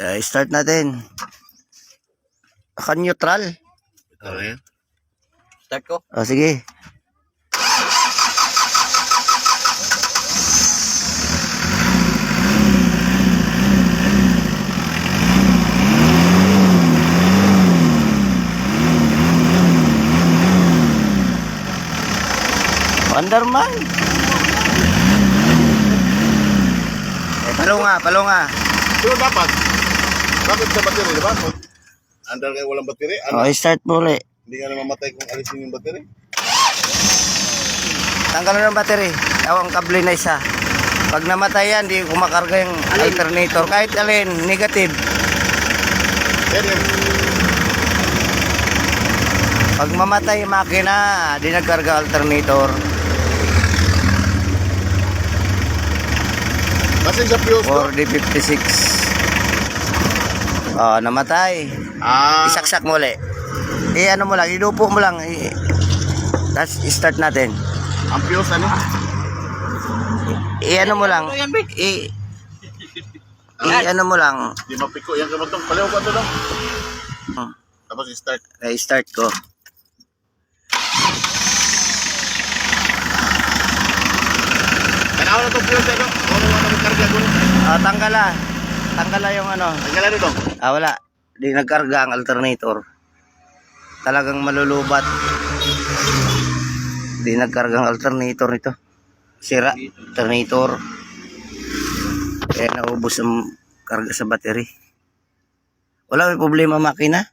Start natin. Neutral. Okay. Start ko. Sige. Wonderman. Palunga. Pero dapat, bakit sa battery, di ba? Andal kayo walang battery, Start mo ulit. hindi nga na mamatay kung alisin yung battery. Tanggalan ng battery. Ang kable na isa. Pag namatay yan, di kumakarga yung alternator. Kahit alin, negative. Yan. Pag mamatay yung makina, di nagkarga alternator. Kasi sa fuse ko. 4D56. Namatay. Isaksak mo ulit. Ano mo lang, ilupo mo lang. Tapos start natin. Ang fuse ano? Ano mo lang. Ano mo lang. Di mapiko yan ka matong. Palaw ko ito lang. Tapos i-start. Start ko. Tanaw na itong fuse ano? Kung ano magkarga ko. Tangkala yung ano. Tanggal ano dong? Wala. Di nagkarga ang alternator. Talagang malulubat. Di nagkarga ang alternator nito. Sira. Alternator. Kaya naubos ang karga sa battery. Wala may problema makina.